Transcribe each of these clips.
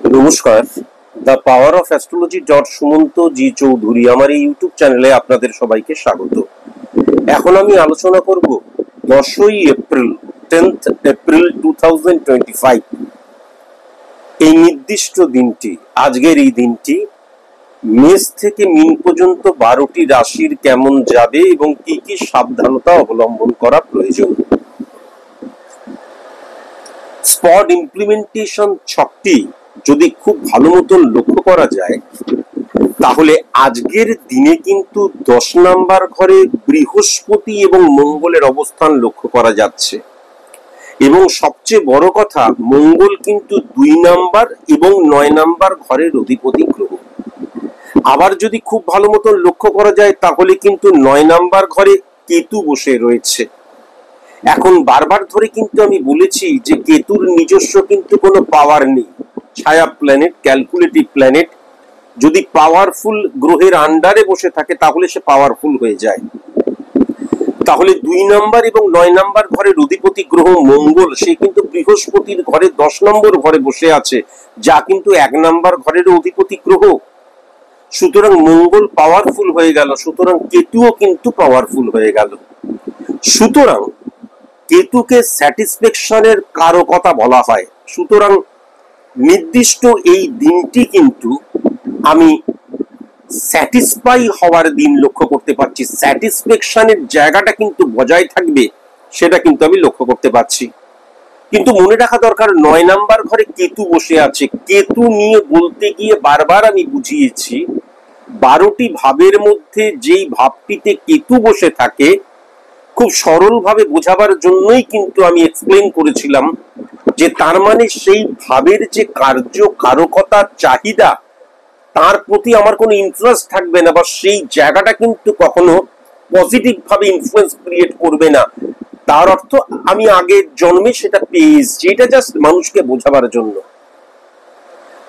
নমস্কার, the power of astrology dot Sumanta G Chowdhury আমার এই ইউটিউব চ্যানেলে আপনাদের সবাইকে স্বাগত। এখন আমি আলোচনা করব 10ই এপ্রিল 10th এপ্রিল 2025 এই নির্দিষ্ট দিনটি, আজকের এই দিনটি মেষ থেকে মীন পর্যন্ত 12টি রাশির কেমন যাবে এবং কি কি সাবধানতা অবলম্বন করা প্রয়োজন। স্পট ইমপ্লিমেন্টেশন ছকটি যদি খুব ভালো মতন লক্ষ্য করা যায় তাহলে আজকের দিনে কিন্তু 10 নাম্বার ঘরে বৃহস্পতি এবং মঙ্গলের অবস্থান লক্ষ্য করা যাচ্ছে এবং সবচেয়ে বড় কথা, মঙ্গল কিন্তু 2 নাম্বার এবং 9 নাম্বার ঘরের অধিপতি গ্রহ। আবার যদি খুব ভালো মতন লক্ষ্য করা যায় তাহলে কিন্তু 9 নাম্বার ঘরে কেতু বসে রয়েছে। এখন বারবার ধরে কিন্তু আমি বলেছি যে কেতুর নিজস্ব কিন্তু কোনো পাওয়ার নেই, ছায়া প্ল্যানেট, ক্যালকুলেটিভ প্ল্যানেট। যদি পাওয়ারফুল গ্রহের আন্ডারে বসে থাকে তাহলে সে পাওয়ারফুল হয়ে যায়। তাহলে 2 নাম্বার এবং 9 নাম্বার ঘরের অধিপতি গ্রহ মঙ্গল, সে কিন্তু বৃহস্পতির ঘরে 10 নম্বর ঘরে বসে আছে, যা কিন্তু 1 নাম্বার ঘরের অধিপতি গ্রহ। সুতরাং মঙ্গল পাওয়ারফুল হয়ে গেল, সুতরাং কেতুও কিন্তু পাওয়ারফুল হয়ে গেল। সুতরাং কেতুকে স্যাটিসফ্যাকশনের কারকতা বলা হয়। সুতরাং নির্দিষ্ট এই দিনটি কিন্তু আমি স্যাটিসফাই হওয়ার দিন লক্ষ্য করতে পারছি, স্যাটিসফ্যাকশনের জায়গাটা কিন্তু বজায় থাকবে, সেটা কিন্তু আমি লক্ষ্য করতে পারছি। কিন্তু মনে রাখা দরকার, 9 নাম্বার ঘরে কেতু বসে আছে। কেতু নিয়ে বলতে গিয়ে বারবার আমি বুঝিয়েছি 12টি ভাবের মধ্যে যেই ভাবটিতে কেতু বসে থাকে, খুব সরলভাবে বোঝাবার জন্যই কিন্তু আমি এক্সপ্লেন করেছিলাম যে তার মানে সেই ভাবের যে কার্য কারকতা চাহিদা, তার প্রতি আমার কোনো ইন্টারেস্ট থাকবে না, বা সেই জায়গাটা কিন্তু কখনো পজিটিভ ভাবে ইনফ্লুয়েন্স ক্রিয়েট করবে না। তার অর্থ আমি আগের জন্মে সেটা পেয়ে এসেছি, এটা জাস্ট মানুষকে বোঝাবার জন্য।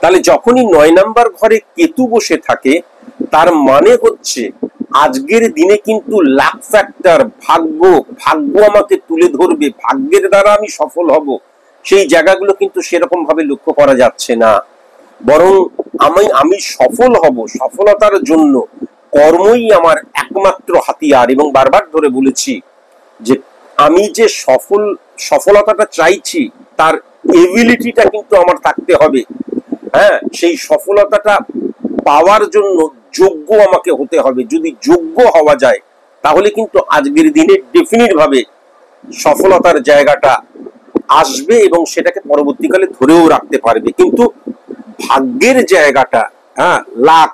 তাহলে যখনই 9 নাম্বার ঘরে কেতু বসে থাকে তার মানে হচ্ছে আজকের দিনে কিন্তু লাক ফ্যাক্টর, ভাগ্য আমাকে তুলে ধরবে, ভাগ্যের দ্বারা আমি সফল হব, সেই জায়গাগুলো কিন্তু সেরকম ভাবে লক্ষ্য করা যাচ্ছে না। বরং আমি সফল হব, সফলতার জন্য কর্মই আমার একমাত্র হাতিয়ার। এবং বারবার ধরে বলেছি যে আমি যে সফলতাটা চাইছি তার এবিলিটিটা কিন্তু আমার থাকতে হবে। হ্যাঁ, সেই সফলতাটা পাওয়ার জন্য যোগ্য আমাকে হতে হবে। যদি যোগ্য হওয়া যায় তাহলে কিন্তু আজকের দিনে ডেফিনিট ভাবে সফলতার জায়গাটা আসবে এবং সেটাকে পরবর্তীকালে ধরেও রাখতে পারবে। কিন্তু ভাগ্যের জায়গাটা, হ্যাঁ, লাক,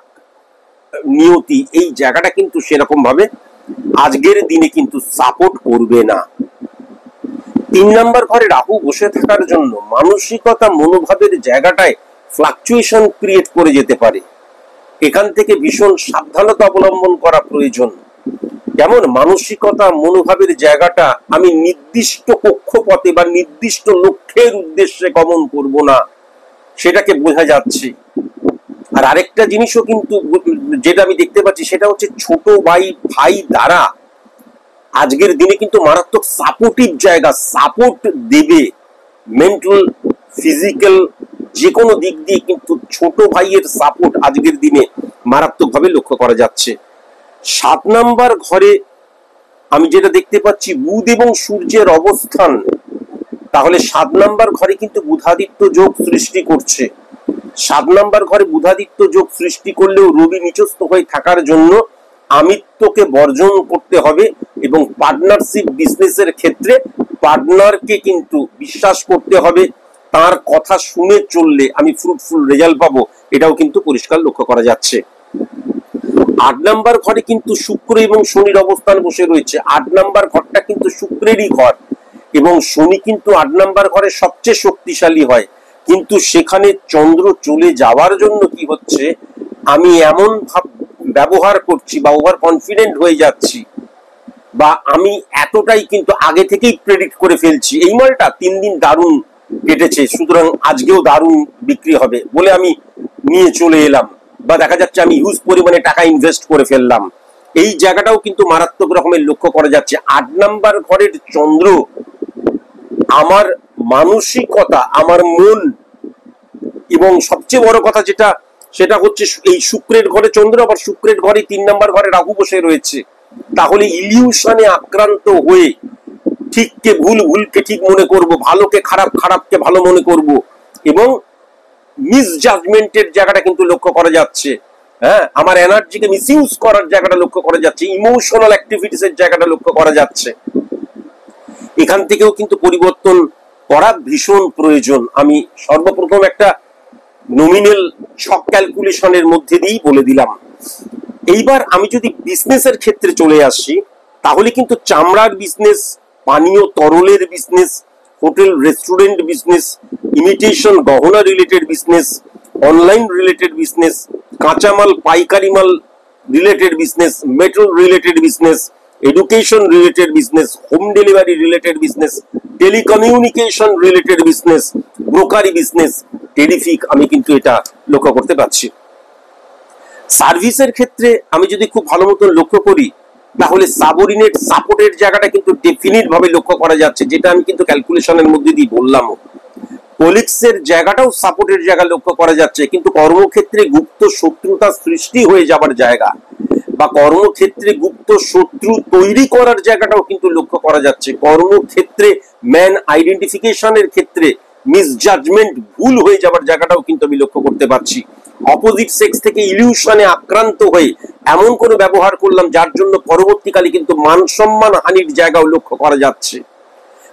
নিয়তি, এই জায়গাটা কিন্তু সেরকম ভাবে আজকের দিনে কিন্তু সাপোর্ট করবে না। 3 নাম্বার ঘরে রাহু বসে থাকার জন্য মানসিকতা, মনোভাবের জায়গাটায় ফ্লাকচুয়েশন ক্রিয়েট করে যেতে পারে। এখান থেকে ভীষণ সাবধানতা অবলম্বন করা প্রয়োজন। যেমন মানসিকতা, মনোভাবের জায়গাটা আমি নির্দিষ্ট কক্ষপথে বা নির্দিষ্ট লক্ষ্যের উদ্দেশ্যে গমন করব না, সেটাকে বোঝা যাচ্ছে। আর আরেকটা জিনিসও কিন্তু যেটা আমি দেখতে পাচ্ছি সেটা হচ্ছে ছোট ভাই দ্বারা আজকের দিনে কিন্তু মারাত্মক সাপোর্টিভ জায়গা, সাপোর্ট দেবে। মেন্টাল, ফিজিক্যাল, যে কোনো দিক দিয়ে কিন্তু ছোট ভাইয়ের সাপোর্ট আজকের দিনে মারাত্মকভাবে লক্ষ্য করা যাচ্ছে। 7 নাম্বার ঘরে আমি যেটা দেখতে পাচ্ছি বুধ এবং সূর্যের অবস্থান, তাহলে 7 নাম্বার ঘরে কিন্তু বুধাদিত্য যোগ সৃষ্টি করছে। 7 নাম্বার ঘরে বুধাদিত্য যোগ সৃষ্টি করলেও রবি নিচস্থ হয়ে থাকার জন্য আমিত্বকে বর্জন করতে হবে এবং পার্টনারশিপ বিজনেসের ক্ষেত্রে পার্টনারকে কিন্তু বিশ্বাস করতে হবে, তার কথা শুনে চললে আমি ফ্রুটফুল রেজাল্ট পাবো, এটাও কিন্তু পরিষ্কার লক্ষ্য করা যাচ্ছে। 8 নাম্বার ঘরে কিন্তু শুক্র এবং শনির অবস্থান বসে রয়েছে। 8 নাম্বার ঘরটা কিন্তু শুক্রেরই ঘর এবং শনি কিন্তু 8 নাম্বার ঘরে সবচেয়ে শক্তিশালী হয়। কিন্তু সেখানে চন্দ্র চলে যাওয়ার জন্য কি হচ্ছে, আমি এমন ভাব ব্যবহার করছি বা ওভার কনফিডেন্ট হয়ে যাচ্ছি, বা আমি এতটাই কিন্তু আগে থেকেই প্রেডিক্ট করে ফেলছি এই মালটা 3 দিন দারুণ কেটেছে, সুতরাং আজকেও দারুণ বিক্রি হবে বলে আমি নিয়ে চলে এলাম, বা দেখা যাচ্ছে আমি হিউজ পরিমাণে টাকা ইনভেস্ট করে ফেললাম। এই জায়গাটাও কিন্তু মারাত্মক রকমের লক্ষ্য করা যাচ্ছে। 8 নাম্বার ঘরের চন্দ্র আমার মানসিকতা, আমার মন, এবং সবচেয়ে বড় কথা যেটা, সেটা হচ্ছে এই শুক্রের ঘরে চন্দ্র, আবার শুক্রের ঘরে 3 নম্বর ঘরে রাহু বসে রয়েছে। তাহলে ইলিউশনে আক্রান্ত হয়ে ঠিককে ভুল, ভুলকে ঠিক মনে করব, ভালোকে খারাপ, খারাপকে ভালো মনে করব, এবং মিসজাজমেন্টের জায়গাটা কিন্তু লক্ষ্য করা যাচ্ছে। হ্যাঁ, আমার এনার্জিকে মিসইউজ করার জায়গাটা লক্ষ্য করা যাচ্ছে, ইমোশনাল অ্যাক্টিভিটিস এর জায়গাটা লক্ষ্য করা যাচ্ছে। এখান থেকেও কিন্তু পরিবর্তন করা ভীষণ প্রয়োজন। আমি সর্বপ্রথম একটা নমিনাল ছক ক্যালকুলেশনের মধ্যে দিয়েই বলে দিলাম। এইবার আমি যদি বিজনেসের ক্ষেত্রে চলে আসি, তাহলে কিন্তু চামড়ার বিজনেস, পানীয় তরলের business, hotel restaurant business, imitation গহনা related business, online related business, কাঁচামাল পাইকারি মাল related business, metal related business, education related business, home delivery related business, telecommunication related business, brokerage business, টেলিফিক, আমি কিন্তু এটা লক্ষ্য করতে পারছি। সার্ভিসের ক্ষেত্রে আমি যদি খুব ভালো মতন লক্ষ্য করি, তাহলে সাবঅর্ডিনেট সাপোর্টের জায়গাটা কিন্তু ডেফিনিট ভাবে লক্ষ্য করা যাচ্ছে, যেটা আমি কিন্তু ক্যালকুলেশনের মধ্যে দিয়ে বললাম। কলিগসের জায়গাটাও সাপোর্টের জায়গা লক্ষ্য করা যাচ্ছে, কিন্তু কর্মক্ষেত্রে গুপ্ত শত্রুতা সৃষ্টি হয়ে যাবার জায়গা বা কর্মক্ষেত্রে গুপ্ত শত্রু তৈরি করার জায়গাটাও কিন্তু লক্ষ্য করা যাচ্ছে। কর্মক্ষেত্রে ম্যান আইডেন্টিফিকেশনের ক্ষেত্রে মিসজাজমেন্ট, ভুল হয়ে যাবার জায়গাটাও কিন্তু আমি লক্ষ্য করতে পারছি। অপোজিট সেক্স থেকে ইলিউশনে আক্রান্ত হয়ে এমন কোনো ব্যবহার করলাম যার জন্য পরবর্তীকালে কিন্তু মান সম্মান হানির জায়গাও লক্ষ্য করা যাচ্ছে।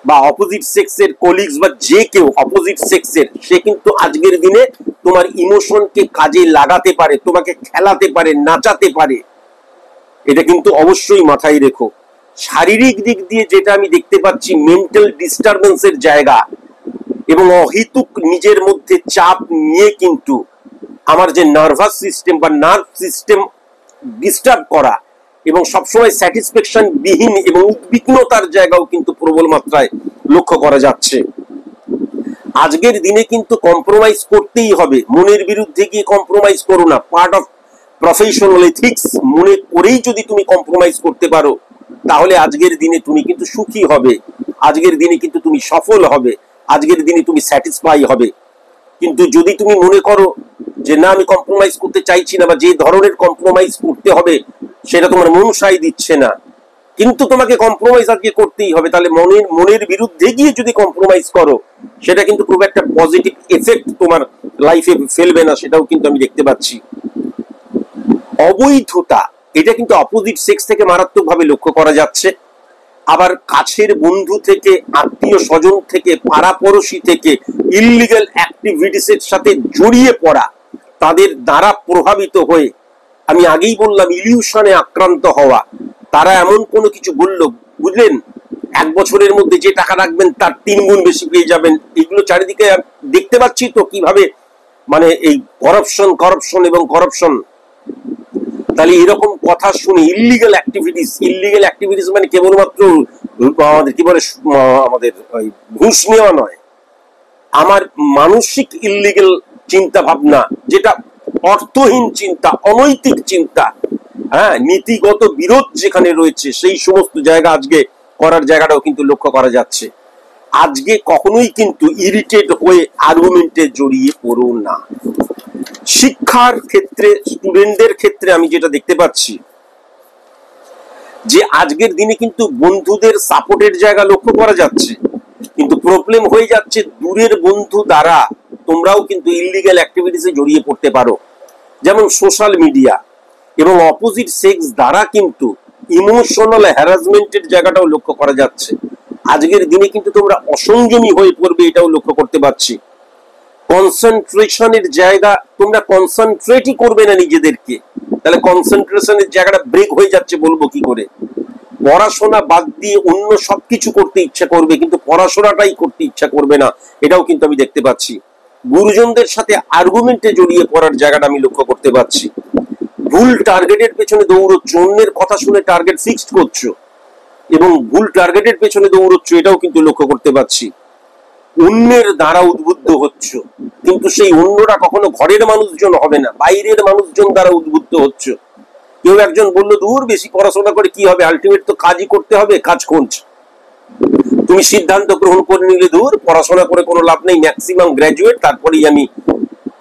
বা অপোজিট সেক্সের কলিগস বা যে কেউ অপোজিট সেক্সের, সে কিন্তু আজকের দিনে তোমার ইমোশনকে কাজে লাগাতে পারে, তোমাকে খেলাতে পারে, নাচাতে পারে। এটা কিন্তু অবশ্যই মাথায় রেখো। শারীরিক দিক দিয়ে যেটা আমি দেখতে পাচ্ছি, মেন্টাল ডিস্টারবেন্সের জায়গা এবং অহেতুক নিজের মধ্যে চাপ নিয়ে কিন্তু আমার যে নার্ভাস সিস্টেম বা নার্ভ সিস্টেম ডিস্টার্ব করা এবং সবসময় স্যাটিসফ্যাকশন বিহীন এবং উদ্বিগ্নতার জায়গাও কিন্তু প্রবল মাত্রায় লক্ষ্য করা যাচ্ছে। আজকের দিনে কিন্তু কম্প্রোমাইজ করতেই হবে, মনের বিরুদ্ধে গিয়ে কম্প্রোমাইজ করো না। পার্ট অফ প্রফেশনাল এথিক্স মনে করেই যদি তুমি কম্প্রোমাইজ করতে পারো, তাহলে আজকের দিনে তুমি কিন্তু সুখী হবে, আজকের দিনে কিন্তু তুমি সফল হবে, আজকের দিনে তুমি স্যাটিসফাই হবে। কিন্তু যদি তুমি মনে করো যে না, আমি কম্প্রোমাইজ করতে চাইছি না, বা যে ধরনের কম্প্রোমাইজ করতে হবে সেটা তোমার মন সাই দিচ্ছে না, কিন্তু তোমাকে কম্প্রোমাইজ আজকে করতেই হবে, তাহলে মনের বিরুদ্ধে গিয়ে যদি কম্প্রোমাইজ করো, সেটা কিন্তু খুব একটা পজিটিভ এফেক্ট তোমার লাইফে ফেলবে না, সেটাও কিন্তু আমি দেখতে পাচ্ছি। অবৈধতা, এটা কিন্তু অপোজিট সেক্স থেকে মারাত্মকভাবে লক্ষ্য করা যাচ্ছে। আবার কাছের বন্ধু থেকে, আত্মীয় স্বজন থেকে, পাড়াপড়শি থেকে ইললিগাল অ্যাক্টিভিটিস এর সাথে জড়িয়ে পড়া, তাদের দ্বারা প্রভাবিত হয়ে, আমি আগেই বললাম ইলিউশনে আক্রান্ত হওয়া। তারা এমন কোনো কিছু বললো, বুঝলেন, 1 বছরের মধ্যে যে টাকা রাখবেন তার 3 গুণ বেশি পেয়ে যাবেন। এগুলো চারিদিকে দেখতে পাচ্ছি তো কিভাবে, মানে এই করাপশন এবং করাপশন। তাহলে এরকম কথা শুনে ইল্লিগাল অ্যাক্টিভিটিস মানে কেবলমাত্র আমাদের কি বলে, আমাদের ঘুষ নেওয়া নয়, আমার মানসিক ইল্লিগাল চিন্তা ভাবনা, যেটা অর্থহীন চিন্তা, অনৈতিক চিন্তা, হ্যাঁ, নীতিগত বিরোধ যেখানে রয়েছে, সেই সমস্ত জায়গা আজকে করার জায়গাটাও কিন্তু লক্ষ্য করা যাচ্ছে। আজকে কখনোই কিন্তু ইরিটেট হয়ে আর্গুমেন্টে জড়িয়ে পড়ো না। শিক্ষার ক্ষেত্রে, স্টুডেন্টদের ক্ষেত্রে আমি যেটা দেখতে পাচ্ছি, যে আজকের দিনে কিন্তু বন্ধুদের সাপোর্টের জায়গা লক্ষ্য করা যাচ্ছে, কিন্তু প্রবলেম হয়ে যাচ্ছে দূরের বন্ধু দ্বারা তোমরাও কিন্তু ইললিগাল অ্যাক্টিভিটিসে জড়িয়ে পড়তে পারো। যেমন সোশ্যাল মিডিয়া এবং অপোজিট সেক্স দ্বারা কিন্তু ইমোশনাল হ্যারাসমেন্টের জায়গাটাও লক্ষ্য করা যাচ্ছে। আজকের দিনে কিন্তু তোমরা অসংযমী হয়ে পড়বে, এটাও লক্ষ্য করতে পারছি। কনসেন্ট্রেশনের জায়গা, তোমরা কনসেন্ট্রেটই করবে না নিজেদেরকে, তাহলে কনসেন্ট্রেশনের জায়গাটা ব্রেক হয়ে যাচ্ছে, বলবো কি করে। পড়াশোনা বাদ দিয়ে অন্য সবকিছু করতে ইচ্ছা করবে, কিন্তু পড়াশোনাটাই করতে ইচ্ছা করবে না, এটাও কিন্তু আমি দেখতে পাচ্ছি। গুরুজনদের সাথে আর্গুমেন্টে জড়িয়ে পড়ার জায়গাটা আমি লক্ষ্য করতে পারছি। ভুল টার্গেটের পেছনে দৌড়চ্ছ, অন্যের কথা শুনে টার্গেট ফিক্সড করছো এবং ভুল টার্গেটের পেছনে দৌড়চ্ছ, এটাও কিন্তু লক্ষ্য করতে পারছি। অন্যের দ্বারা উদ্বুদ্ধ হচ্ছ, কিন্তু সেই অন্যরা কখনো ঘরের মানুষজন হবে না, বাইরের মানুষজন দ্বারা উদ্বুদ্ধ হচ্ছ। কেউ একজন বললো, দূর বেশি পড়াশোনা করে কি হবে, আলটিমেট তো কাজই করতে হবে, কাজ খোঁজ। তুমি সিদ্ধান্ত গ্রহণ করে নিলে, দূর পড়াশোনা করে কোনো লাভ নেই, ম্যাক্সিমাম গ্র্যাজুয়েট, তারপরেই আমি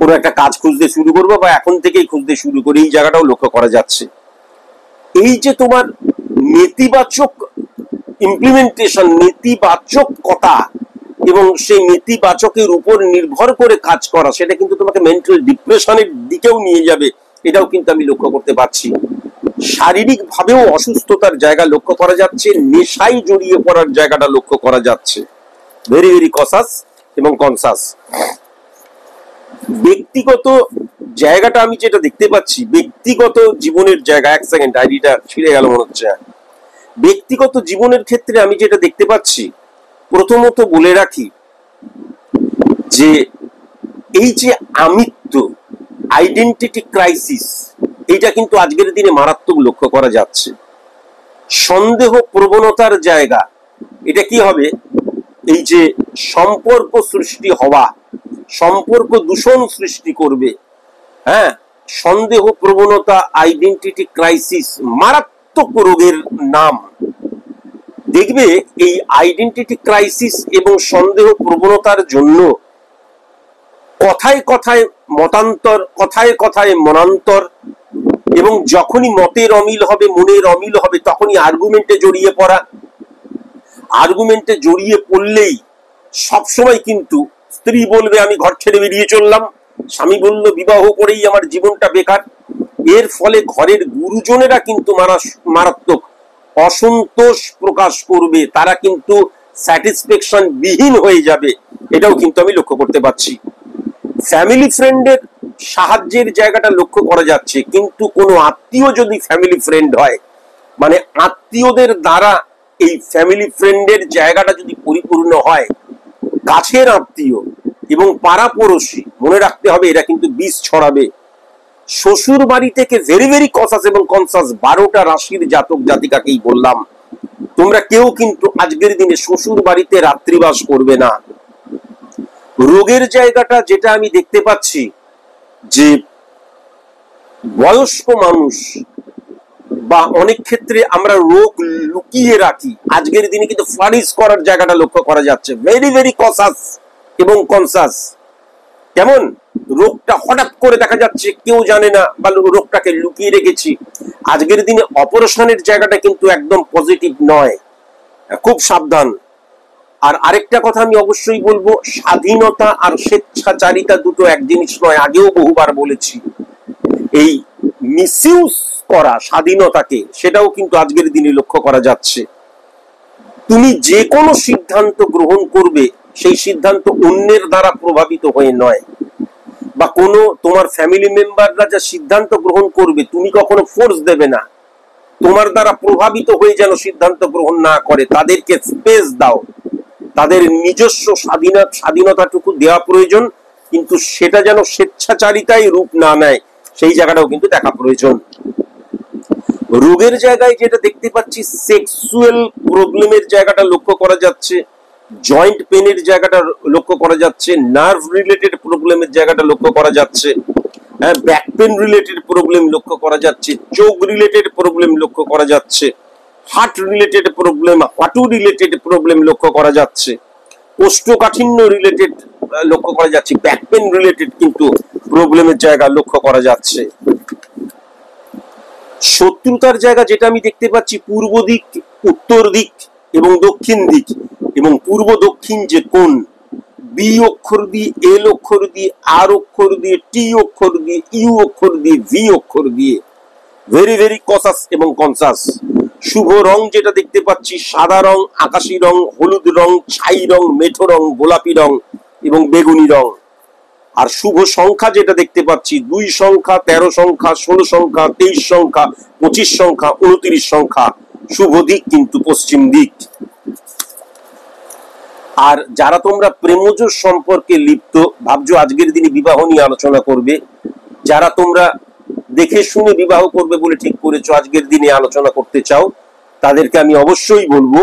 কোনো একটা কাজ খুঁজতে শুরু করবো বা এখন থেকেই খুঁজতে শুরু করি, এই জায়গাটাও লক্ষ্য করা যাচ্ছে। এই যে তোমার নেতিবাচক ইমপ্লিমেন্টেশন, নেতিবাচক কথা এবং সেই নেতিবাচকের উপর নির্ভর করে কাজ করা, সেটা কিন্তু তোমাকে মেন্টাল ডিপ্রেশনের দিকেও নিয়ে যাবে, এটাও কিন্তু আমি লক্ষ্য করতে পারছি। শারীরিক ভাবেও অসুস্থতার জায়গা লক্ষ্য করা যাচ্ছে, নেশায় জড়িয়ে পড়ার জায়গাটা লক্ষ্য করা যাচ্ছে। ভেরি ভেরি কসাস এবং কনসাস। ব্যক্তিগত জায়গাটা আমি যেটা দেখতে পাচ্ছি, ব্যক্তিগত জীবনের জায়গা, এক সেকেন্ড ডায়েরিটা ছিঁড়ে গেল মনে হচ্ছে। ব্যক্তিগত জীবনের ক্ষেত্রে আমি যেটা দেখতে পাচ্ছি, প্রথমত বলে রাখি যে এই যে আমিত্ব, আইডেন্টিটি ক্রাইসিস, এইটা কিন্তু আজকের দিনে মারাত্মক লক্ষ্য করা যাচ্ছে। সন্দেহ প্রবণতার জায়গা, এটা কি হবে, এই যে সম্পর্ক সৃষ্টি হওয়া, সম্পর্ক দূষণ সৃষ্টি করবে। হ্যাঁ, সন্দেহ প্রবণতা, আইডেন্টিটি ক্রাইসিস মারাত্মক রোগের নাম। দেখবে এই আইডেন্টিটি ক্রাইসিস এবং সন্দেহ প্রবণতার জন্য কথায় কথায় মতান্তর, কথায় কথায় মনান্তর, এবং যখনই মতের অমিল হবে, মনের অমিল হবে, তখনই আর্গুমেন্টে জড়িয়ে পড়া। আর্গুমেন্টে জড়িয়ে পড়লেই সবসময় কিন্তু স্ত্রী বলবে আমি ঘর ছেড়ে বেরিয়ে চললাম, স্বামী বলল বিবাহ করেই আমার জীবনটা বেকার। এর ফলে ঘরের গুরুজনেরা কিন্তু মারাত্মক অসন্তোষ প্রকাশ করবে, তারা কিন্তু স্যাটিসফ্যাকশন বিহীন হয়ে যাবে, এটাও কিন্তু আমি লক্ষ্য করতে পারছি। ফ্যামিলি ফ্রেন্ডের সাহায্যের জায়গাটা লক্ষ্য করা যাচ্ছে, কিন্তু কোনো আত্মীয় যদি ফ্যামিলি ফ্রেন্ড হয়, মানে আত্মীয়দের দ্বারা এই ফ্যামিলি ফ্রেন্ডের জায়গাটা যদি পরিপূর্ণ হয়, কাছের আত্মীয় এবং পাড়াপড়শি, মনে রাখতে হবে এরা কিন্তু বিষ ছড়াবে। শ্বশুর বাড়ি থেকে ভেরি ভেরি কসাস এবং কনসাস 12টা রাশির জাতক জাতিকাকেই বললাম, তোমরা কেউ কিন্তু আজকের দিনে শ্বশুর বাড়িতে রাত্রিবাস করবে না। রোগের জায়গাটা যেটা আমি দেখতে পাচ্ছি, যে বয়স্ক মানুষ বা অনেক ক্ষেত্রে আমরা রোগ লুকিয়ে রাখি, আজকের দিনে কিন্তু ফ্লারিশ করার জায়গাটা লক্ষ্য করা যাচ্ছে। ভেরি ভেরি কসাস এবং কনসাস। কেমন রোগটা হঠাৎ করে দেখা যাচ্ছে, কেউ জানে না, বা রোগটাকে লুকিয়ে রেখেছি। আজকের দিনে অপারেশনের জায়গাটা কিন্তু একদম পজিটিভ নয়, খুব সাবধান। আর আরেকটা কথা আমি অবশ্যই বলবো, স্বাধীনতা আর স্বেচ্ছাচারিতা দুটো এক জিনিস নয়, আগেও বহুবার বলেছি। এই মিসইউজ করা স্বাধীনতাকে, সেটাও কিন্তু আজকের দিনে লক্ষ্য করা যাচ্ছে। তুমি যে কোনো সিদ্ধান্ত গ্রহণ করবে, সেই সিদ্ধান্ত অন্যের দ্বারা প্রভাবিত হয়ে নয়, বা কোনো তোমার ফ্যামিলি মেম্বাররা যা সিদ্ধান্ত গ্রহণ করবে তুমি কখনো ফোর্স দেবে না, তোমার দ্বারা প্রভাবিত হয়ে যেন সিদ্ধান্ত গ্রহণ না করে, তাদেরকে স্পেস দাও, তাদের নিজস্ব স্বাধীনতাটুকু দেওয়া প্রয়োজন, কিন্তু সেটা যেন স্বেচ্ছাচারিতায় রূপ না নেয়, সেই জায়গাটাও কিন্তু দেখা প্রয়োজন। রোগের জায়গায় যেটা দেখতে পাচ্ছি, সেক্সুয়াল প্রবলেমের জায়গাটা লক্ষ্য করা যাচ্ছে, জয়েন্ট পেনের জায়গাটা লক্ষ্য করা যাচ্ছে, নার্ভ রিলেটেড প্রবলেমের জায়গাটা লক্ষ্য করা যাচ্ছে, ব্যাক পেন রিলেটেড প্রবলেম লক্ষ্য করা যাচ্ছে, চোখ রিলেটেড প্রবলেম লক্ষ্য করা যাচ্ছে, হার্ট রিলেটেড প্রবলেম, হাঁটু রিলেটেড প্রবলেম লক্ষ্য করা যাচ্ছে, কোষ্ঠকাঠিন্য রিলেটেড লক্ষ্য করা যাচ্ছে, ব্যাক পেন রিলেটেড কিন্তু প্রবলেমের জায়গা লক্ষ্য করা যাচ্ছে। শত্রুতার জায়গা যেটা আমি দেখতে পাচ্ছি, পূর্ব দিক, উত্তর দিক এবং দক্ষিণ দিক, এবং পূর্ব দক্ষিণ যে কোণ, বি অক্ষর দিয়ে, এল অক্ষর দিয়ে, আর অক্ষর দিয়ে, টি অক্ষর দিয়ে, ইউ অক্ষর দিয়ে, ভি অক্ষর দিয়ে, ভেরি ভেরি কসাস এবং কনসাস। শুভ রং যেটা দেখতে পাচ্ছি, সাদা রং, আকাশি রং, হলুদ রং, ছাই রং, মেঠো রং, গোলাপি রং এবং বেগুনি রং। আর শুভ সংখ্যা যেটা দেখতে পাচ্ছি, 2 সংখ্যা, 13 সংখ্যা, 16 সংখ্যা, 23 সংখ্যা, 25 সংখ্যা, 29 সংখ্যা। শুভ দিক কিন্তু পশ্চিম দিক। আর যারা তোমরা প্রেমজ সম্পর্কে লিপ্ত, ভাবছো আজকের দিনে বিবাহ নিয়ে আলোচনা করবে, যারা তোমরা দেখে শুনে বিবাহ করবে বলে ঠিক করেছো, আজকের দিনে আলোচনা করতে চাও, তাদেরকে আমি অবশ্যই বলবো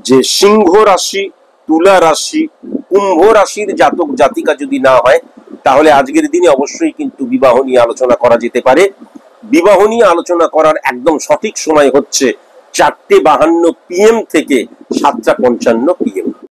যে সিংহ রাশি, তুলা রাশি, কুম্ভ রাশির জাতক জাতিকা যদি না হয়, তাহলে আজকের দিনে অবশ্যই কিন্তু বিবাহ নিয়ে আলোচনা করা যেতে পারে। বিবাহ নিয়ে আলোচনা করার একদম সঠিক সময় হচ্ছে 4:52 PM থেকে 7:55 PM।